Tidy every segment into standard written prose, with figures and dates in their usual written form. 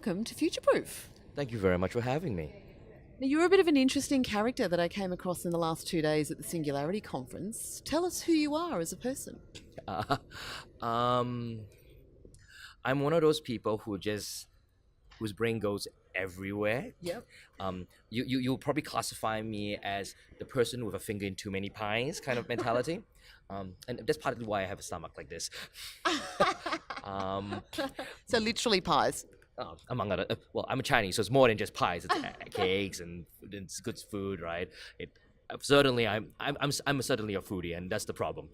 welcome to Future Proof. Thank you very much for having me. Now, you're a bit of an interesting character that I came across in the last 2 days at the Singularity conference. Tell us who you are as a person. Uh, um, I'm one of those people whose brain goes everywhere. Yep. You'll probably classify me as the person with a finger in too many pies kind of mentality. And that's partly why I have a stomach like this. So literally pies. Among other, well, I'm a Chinese, so it's more than just pies. It's cakes and it's good food, right? Certainly, I'm certainly a foodie, and that's the problem.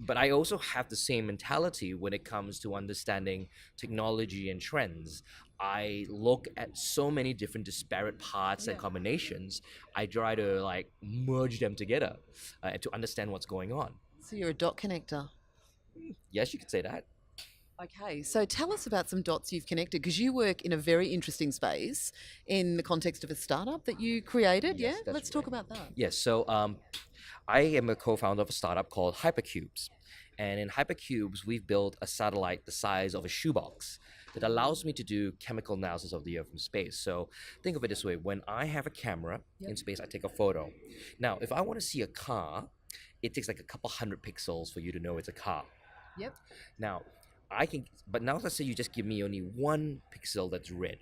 But I also have the same mentality when it comes to understanding technology and trends. I look at so many different disparate parts and combinations. I try to merge them together to understand what's going on. So you're a dot connector. Yes, you could say that. Okay, so tell us about some dots you've connected, because you work in a very interesting space in the context of a startup that you created. Yes, Yeah, that's let's talk right. about that. Yes, so I am a co-founder of a startup called Hypercubes. And in Hypercubes, we've built a satellite the size of a shoebox that allows me to do chemical analysis of the Earth from space. So think of it this way. When I have a camera in space, I take a photo. Now, if I want to see a car, it takes like a couple hundred pixels for you to know it's a car. Yep. Now, now let's say you just give me only one pixel that's red.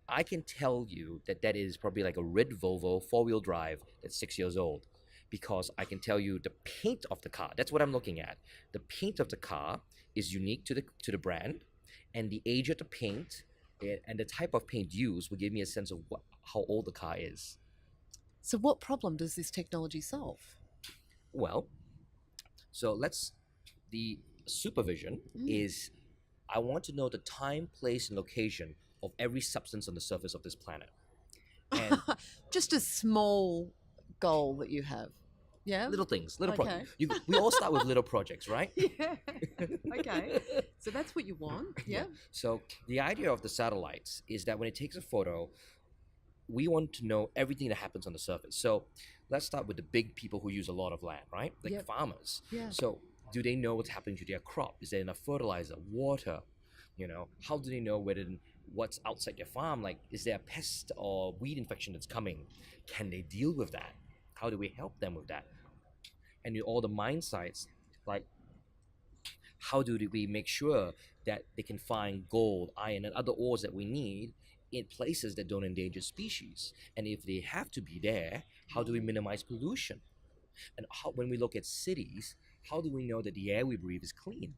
I can tell you that is probably like a red Volvo 4-wheel drive that's 6 years old, because I can tell you the paint of the car. That's what I'm looking at. The paint of the car is unique to the brand, and the age of the paint and the type of paint used will give me a sense of how old the car is. So what problem does this technology solve? Well, so the supervision is, I want to know the time, place, and location of every substance on the surface of this planet. And Just a small goal that you have. Yeah. little things, little Okay. projects. We all start with little projects, right? Yeah. Okay. So that's what you want. Yeah. So the idea of the satellites is that when it takes a photo, we want to know everything that happens on the surface. So let's start with the big people who use a lot of land, right? Like Yep. farmers. Yeah. So do they know what's happening to their crop? Is there enough fertilizer, water? How do they know what's outside their farm? Like, is there a pest or weed infection that's coming? Can they deal with that? How do we help them with that? And all the mine sites, like, how do we make sure that they can find gold, iron, and other ores that we need in places that don't endanger species? And if they have to be there, how do we minimize pollution? And when we look at cities, how do we know that the air we breathe is clean?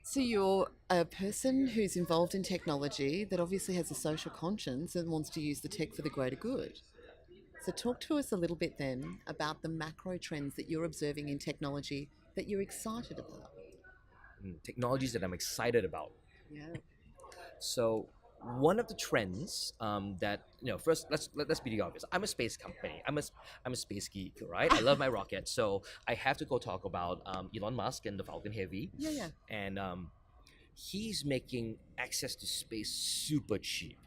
So you're a person who's involved in technology that obviously has a social conscience and wants to use the tech for the greater good. So talk to us a little bit then about the macro trends that you're observing in technology that you're excited about. Technologies that I'm excited about. Yeah. So one of the trends that first let's be the obvious. I'm a space company. I'm a space geek, right? I love my rocket, so I have to go talk about Elon Musk and the Falcon Heavy. Yeah. And he's making access to space super cheap.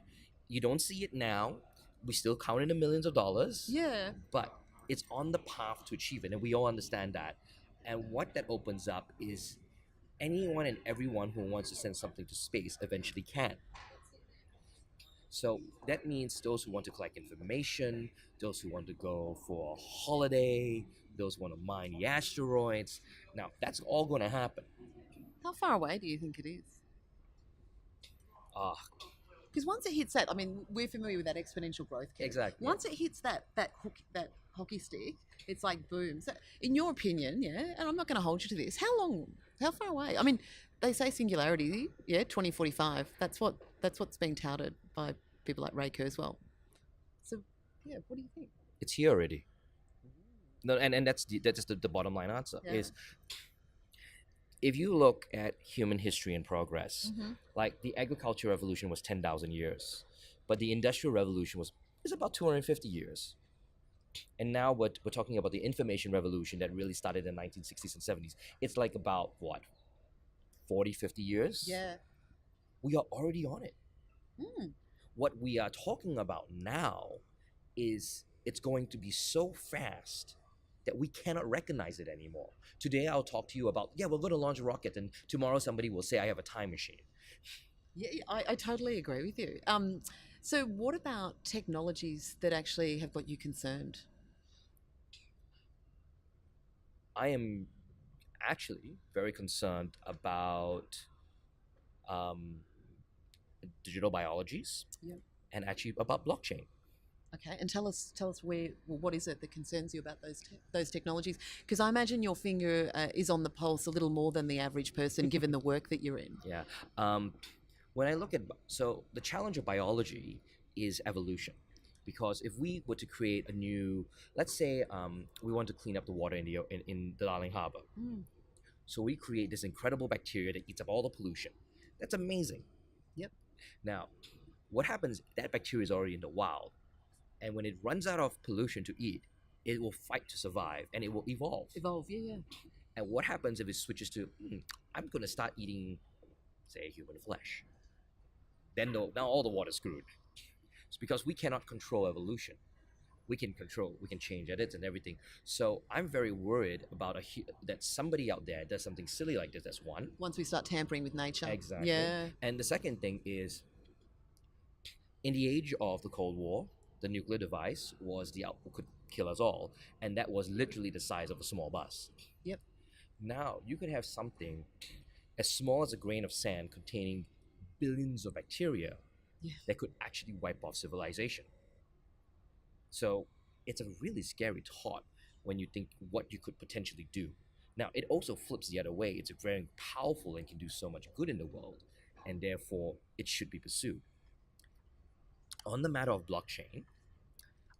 You don't see it now. We still count in the millions of dollars. Yeah. But it's on the path to achieve it, and we all understand that. And what that opens up is anyone and everyone who wants to send something to space eventually can. So that means those who want to collect information, those who want to go for a holiday, those who want to mine the asteroids. Now, that's all going to happen. How far away do you think it is? Because once it hits that, I mean, we're familiar with that exponential growth curve. Exactly. Once it hits that hockey stick, it's like boom. So, in your opinion, and I'm not going to hold you to this, how far away? I mean, they say singularity, 2045. That's what's being touted by people like Ray Kurzweil. So, what do you think? It's here already. No, and that's just the bottom line answer is, if you look at human history and progress, like the agricultural revolution was 10,000 years, but the industrial revolution is about 250 years. And now we're talking about the information revolution that really started in the 1960s and 70s. It's like about, 40, 50 years? Yeah. We are already on it. What we are talking about now is it's going to be so fast that we cannot recognize it anymore. Today I'll talk to you about, yeah, we're going to launch a rocket, and tomorrow somebody will say I have a time machine. Yeah, I totally agree with you. So what about technologies that actually have got you concerned? I am actually very concerned about um, digital biologies Yeah. and actually about blockchain. Okay, and tell us what is it that concerns you about those technologies? Because I imagine your finger is on the pulse a little more than the average person, given the work that you're in. Yeah. When I look at, so the challenge of biology is evolution. Because if we were to create a new, let's say we want to clean up the water in the Darling Harbour. Mm. So we create this incredible bacteria that eats up all the pollution. That's amazing. Yep. Now, what happens, that bacteria is already in the wild. And when it runs out of pollution to eat, it will fight to survive and it will evolve. Evolve, yeah. And what happens if it switches to, I'm going to start eating, say, human flesh? Then now all the water's screwed. It's because we cannot control evolution. We can change edits and everything. So I'm very worried about that somebody out there does something silly like this. That's one. Once we start tampering with nature. Exactly. Yeah. And the second thing is, in the age of the Cold War, the nuclear device could kill us all, and that was literally the size of a small bus. Yep. Now you could have something as small as a grain of sand containing billions of bacteria that could actually wipe off civilization. So it's a really scary thought when you think what you could potentially do. Now it also flips the other way. It's very powerful and can do so much good in the world, and therefore it should be pursued. On the matter of blockchain,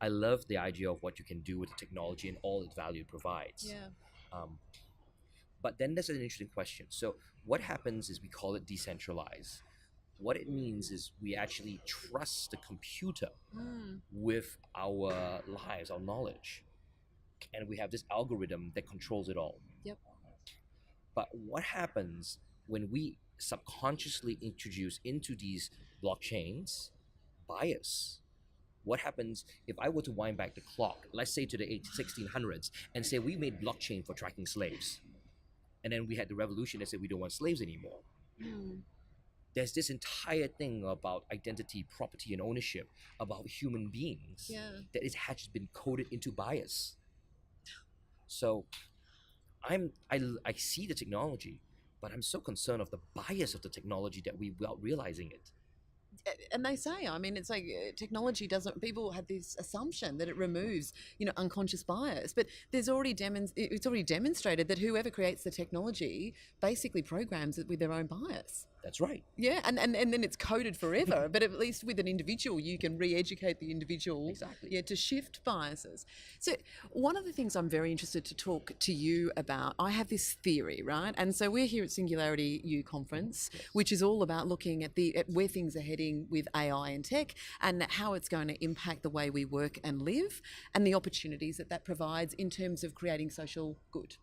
I love the idea of what you can do with the technology and all its value it provides. Yeah. But then there's an interesting question. So what happens is we call it decentralized. What it means is we actually trust the computer with our lives, our knowledge. And we have this algorithm that controls it all. Yep. But what happens when we subconsciously introduce into these blockchains bias? What happens if I were to wind back the clock, let's say to the 1600s, and say we made blockchain for tracking slaves? And then we had the revolution that said we don't want slaves anymore. There's this entire thing about identity, property, and ownership, about human beings that has been coded into bias. So I see the technology, but I'm so concerned of the bias of the technology that without realizing it. And they say, I mean, it's like technology doesn't. People have this assumption that it removes, unconscious bias, but it's already demonstrated that whoever creates the technology basically programs it with their own bias. That's right. Yeah, and then it's coded forever. But at least with an individual, you can re-educate the individual. Exactly. Yeah, to shift biases. So one of the things I'm very interested to talk to you about, I have this theory, right? And so we're here at Singularity U Conference, which is all about looking at where things are heading with AI and tech, and how it's going to impact the way we work and live, and the opportunities that provides in terms of creating social good.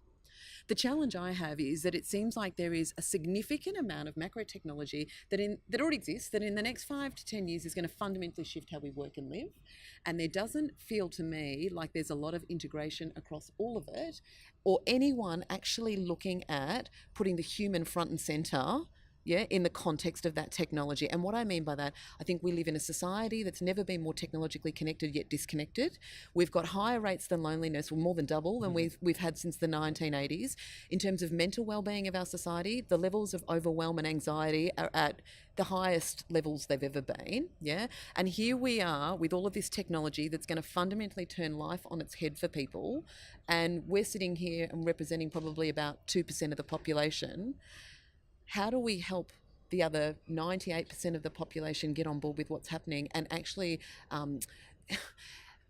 The challenge I have is that it seems like there is a significant amount of macro technology that already exists, that in the next 5 to 10 years is going to fundamentally shift how we work and live. And there doesn't feel to me like there's a lot of integration across all of it, or anyone actually looking at putting the human front and center, in the context of that technology. And what I mean by that, I think we live in a society that's never been more technologically connected yet disconnected. We've got higher rates than loneliness, well, more than double than we've had since the 1980s. In terms of mental well-being of our society, the levels of overwhelm and anxiety are at the highest levels they've ever been. And here we are with all of this technology that's going to fundamentally turn life on its head for people, and we're sitting here and representing probably about 2% of the population. How do we help the other 98% of the population get on board with what's happening and actually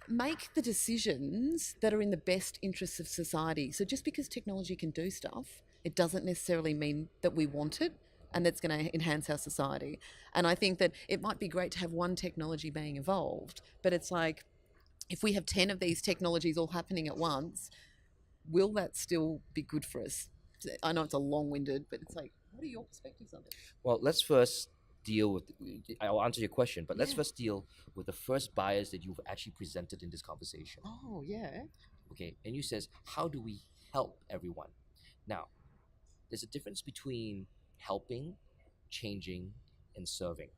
make the decisions that are in the best interests of society? So just because technology can do stuff, it doesn't necessarily mean that we want it and that's going to enhance our society. And I think that it might be great to have one technology being evolved, but it's like, if we have 10 of these technologies all happening at once, will that still be good for us? I know it's a long-winded, but it's like, what are your perspectives on it? Well, let's first deal with, I'll answer your question, but let's first deal with the first bias that you've actually presented in this conversation. Oh, yeah. Okay, and you says, how do we help everyone? Now, there's a difference between helping, changing, and serving.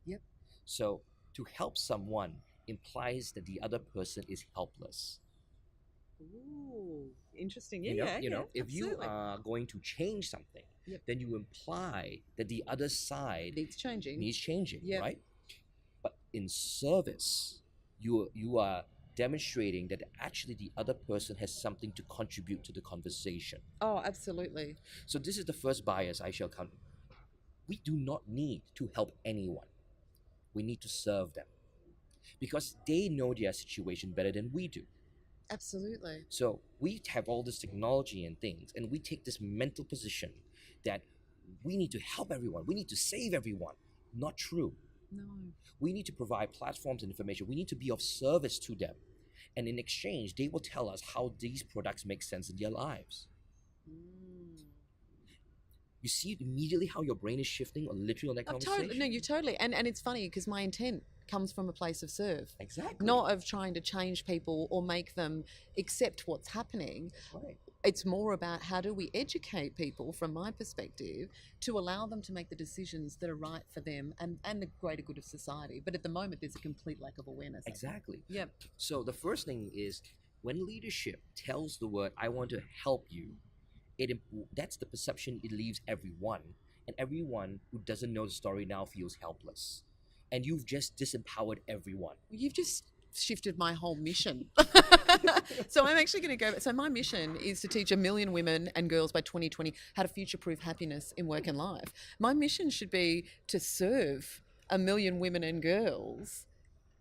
Yep. So to help someone implies that the other person is helpless. Ooh, interesting. If you are going to change something, Yep. then you imply that the other side Needs changing. needs changing, Yep. right? But in service, you are demonstrating that actually the other person has something to contribute to the conversation. Oh, absolutely. So this is the first bias I shall come. We do not need to help anyone. We need to serve them because they know their situation better than we do. Absolutely. So we have all this technology and things, and we take this mental position that we need to help everyone, we need to save everyone. Not true. No. We need to provide platforms and information. We need to be of service to them. And in exchange, they will tell us how these products make sense in their lives. You see immediately how your brain is shifting on literally on that conversation. Totally. No, you totally. And it's funny because my intent comes from a place of serve. Exactly. Not of trying to change people or make them accept what's happening. That's right. It's more about how do we educate people, from my perspective, to allow them to make the decisions that are right for them and the greater good of society. But at the moment, there's a complete lack of awareness. Exactly. Yep. So the first thing is when leadership tells the word, I want to help you, that's the perception it leaves everyone. And everyone who doesn't know the story now feels helpless. And you've just disempowered everyone. You've just shifted my whole mission. So I'm actually going to go. So my mission is to teach 1 million women and girls by 2020 how to future-proof happiness in work and life. My mission should be to serve 1 million women and girls,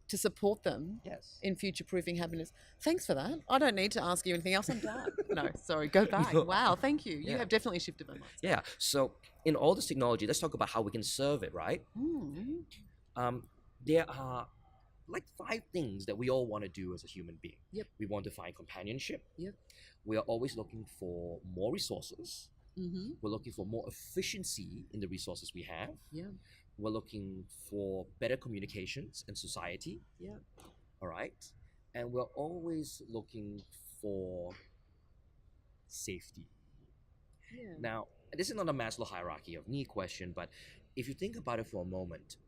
to support them Yes. in future-proofing happiness. Thanks for that. I don't need to ask you anything else. I'm done. No, sorry. Go back. Wow. Thank you. You Yeah. have definitely shifted my mind. Yeah. So in all this technology, let's talk about how we can serve it, right? There are like 5 things that we all want to do as a human being. Yep. We want to find companionship. Yep. We are always looking for more resources. Mm-hmm. We're looking for more efficiency in the resources we have. Yeah. We're looking for better communications in society. Yeah. All right. And we're always looking for safety. Yeah. Now, this is not a Maslow hierarchy of need question, but if you think about it for a moment,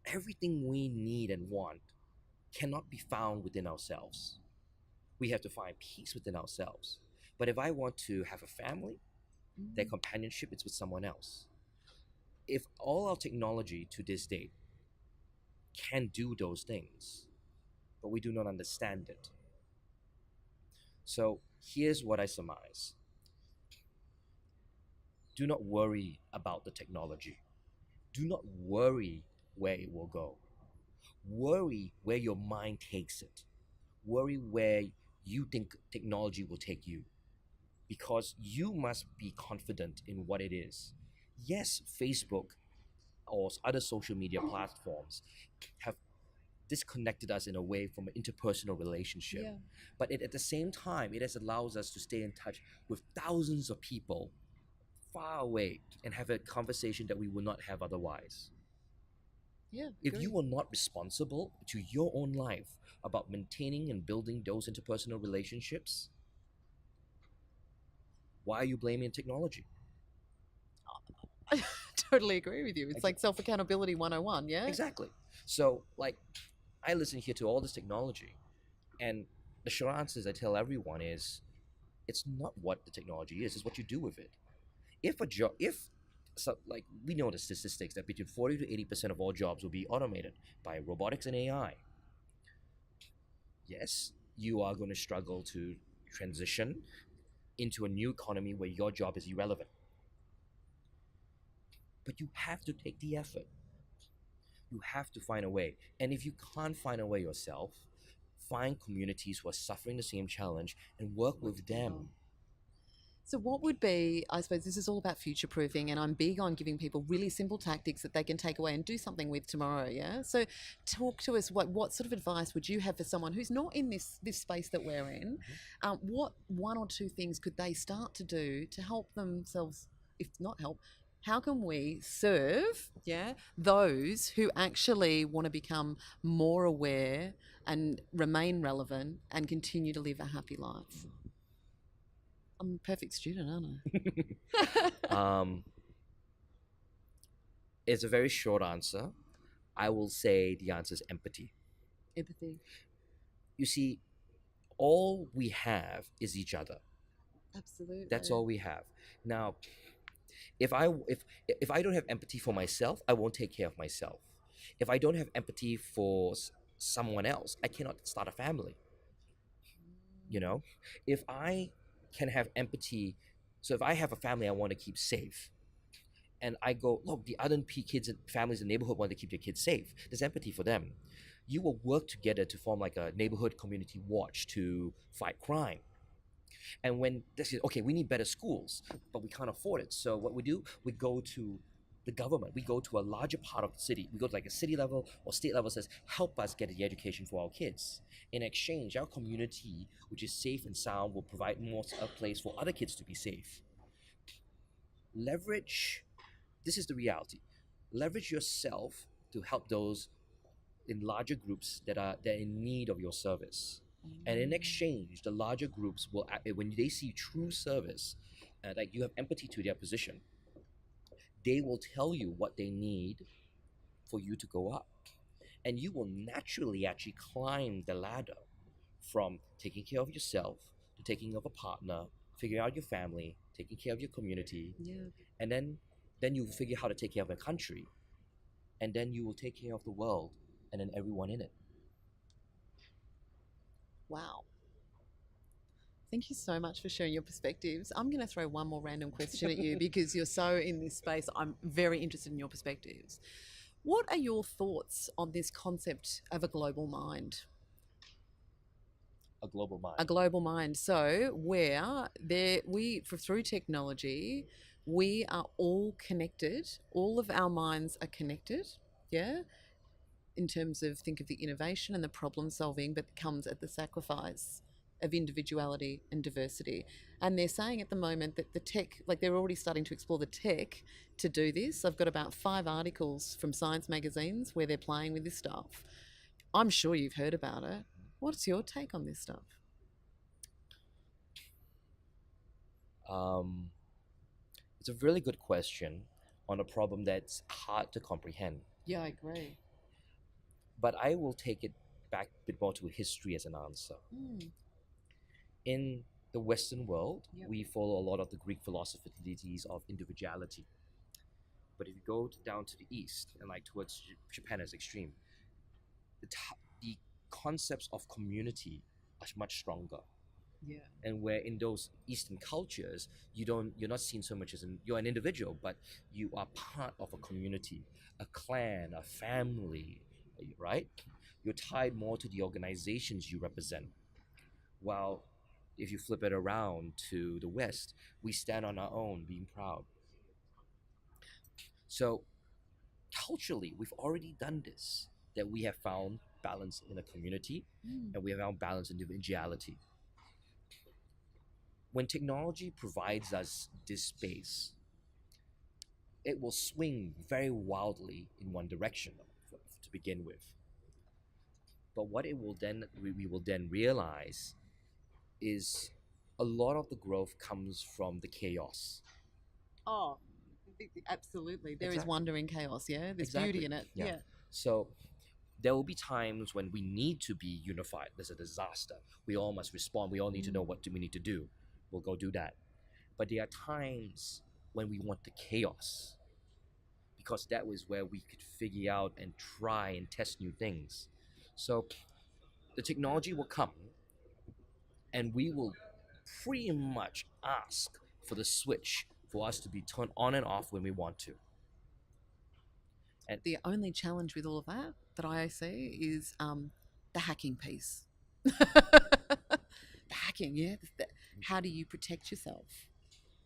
everything we need and want cannot be found within ourselves. We have to find peace within ourselves. But if I want to have a family, that companionship is with someone else. If all our technology to this date can do those things, but we do not understand it. So here's what I surmise. Do not worry about the technology. Do not worry where it will go. Worry where your mind takes it. Worry where you think technology will take you. Because you must be confident in what it is. Yes, Facebook or other social media platforms have disconnected us in a way from an interpersonal relationship. Yeah. But at the same time, it has allows us to stay in touch with thousands of people far away and have a conversation that we would not have otherwise. Yeah. If agree. you are not responsible to your own life about maintaining and building those interpersonal relationships, why are you blaming technology? I totally agree with you. It's like self-accountability 101, yeah? Exactly. So, like, I listen here to all this technology, and the short answers I tell everyone is, it's not what the technology is; it's what you do with it. Like we know the statistics that between 40 to 80% of all jobs will be automated by robotics and AI. Yes, you are going to struggle to transition into a new economy where your job is irrelevant. But you have to take the effort. You have to find a way. And if you can't find a way yourself, find communities who are suffering the same challenge and work with them. So what would be, I suppose this is all about future-proofing, and I'm big on giving people really simple tactics that they can take away and do something with tomorrow, yeah? So talk to us, what sort of advice would you have for someone who's not in this space that we're in? What 1 or 2 things could they start to do to help themselves, if not help, How can we serve, those who actually want to become more aware and remain relevant and continue to live a happy life? I'm a perfect student, aren't I? Um, it's a very short answer. I will say the answer is empathy. Empathy. You see, all we have is each other. Absolutely. That's all we have. Now, if I don't have empathy for myself, I won't take care of myself. If I don't have empathy for someone else, I cannot start a family. You know, if I can have empathy, so if I have a family I want to keep safe, and I go, look, the other kids and families in the neighborhood want to keep their kids safe. There's empathy for them. You will work together to form like a neighborhood community watch to fight crime. And when this is okay, we need better schools, but we can't afford it. So what we do, we go to the government. We go to a larger part of the city. We go to like a city level or state level, says, help us get the education for our kids. In exchange, our community, which is safe and sound, will provide more a place for other kids to be safe. Leverage. This is the reality. Leverage yourself to help those in larger groups that are in need of your service. And in exchange, the larger groups will, when they see true service, like you have empathy to their position, they will tell you what they need for you to go up. And you will naturally actually climb the ladder from taking care of yourself to taking care of a partner, figuring out your family, taking care of your community, Yeah. and then you figure how to take care of a country, and then you will take care of the world and then everyone in it. Wow. Thank you so much for sharing your perspectives. I'm going to throw one more random question at you because you're so in this space. I'm very interested in your perspectives. What are your thoughts on this concept of a global mind? A global mind. A global mind. So where through technology, we are all connected. All of our minds are connected. Yeah. In terms of think of the innovation and the problem solving, but comes at the sacrifice of individuality and diversity. And they're saying at the moment that the tech, like they're already starting to explore the tech to do this. I've got about 5 articles from science magazines where they're playing with this stuff. I'm sure you've heard about it. What's your take on this stuff? It's a really good question on a problem that's hard to comprehend. Yeah, I agree. But I will take it back a bit more to history as an answer. In the Western world, Yep. we follow a lot of the Greek philosophies of individuality. But if you go down to the East and like towards Japan as extreme, the concepts of community are much stronger. Yeah. And where in those Eastern cultures, you're not seen so much as you're an individual, but you are part of a community, a clan, a family, right? You're tied more to the organizations you represent. While if you flip it around to the West, we stand on our own, being proud. So culturally, we've already done this. That we have found balance in a community, and we have found balance in individuality. When technology provides us this space, it will swing very wildly in one direction to begin with. But what it will then we will then realize is a lot of the growth comes from the chaos. Oh, absolutely. There is Exactly. wonder in chaos, yeah? There's beauty in it. Yeah. So there will be times when we need to be unified. There's a disaster. We all must respond. We all need to know what we need to do. We'll go do that. But there are times when we want the chaos, because that was where we could figure out and try and test new things. So the technology will come, and we will pretty much ask for the switch for us to be turned on and off when we want to. And The only challenge with all of that I see is the hacking piece. The hacking, yeah. How do you protect yourself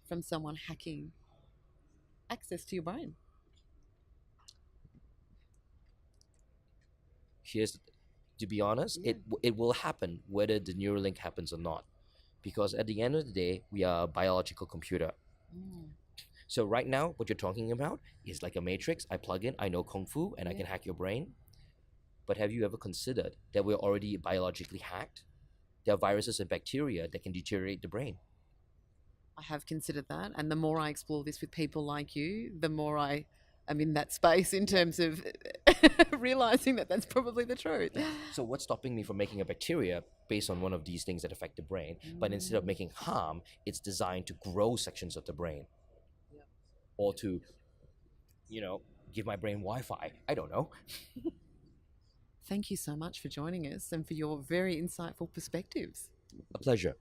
from someone hacking access to your brain? here's, to be honest, Yeah. it will happen whether the Neuralink happens or not, because at the end of the day, we are a biological computer. So right now, what you're talking about is like a matrix. I plug in, I know kung fu, and I Yeah. can hack your brain. But have you ever considered that we're already biologically hacked? There are viruses and bacteria that can deteriorate the brain. I have considered that, and the more I explore this with people like you, the more I am in that space in terms of realizing that that's probably the truth. So what's stopping me from making a bacteria based on one of these things that affect the brain? But instead of making harm, it's designed to grow sections of the brain, or to, give my brain Wi-Fi. I don't know. Thank you so much for joining us and for your very insightful perspectives. A pleasure.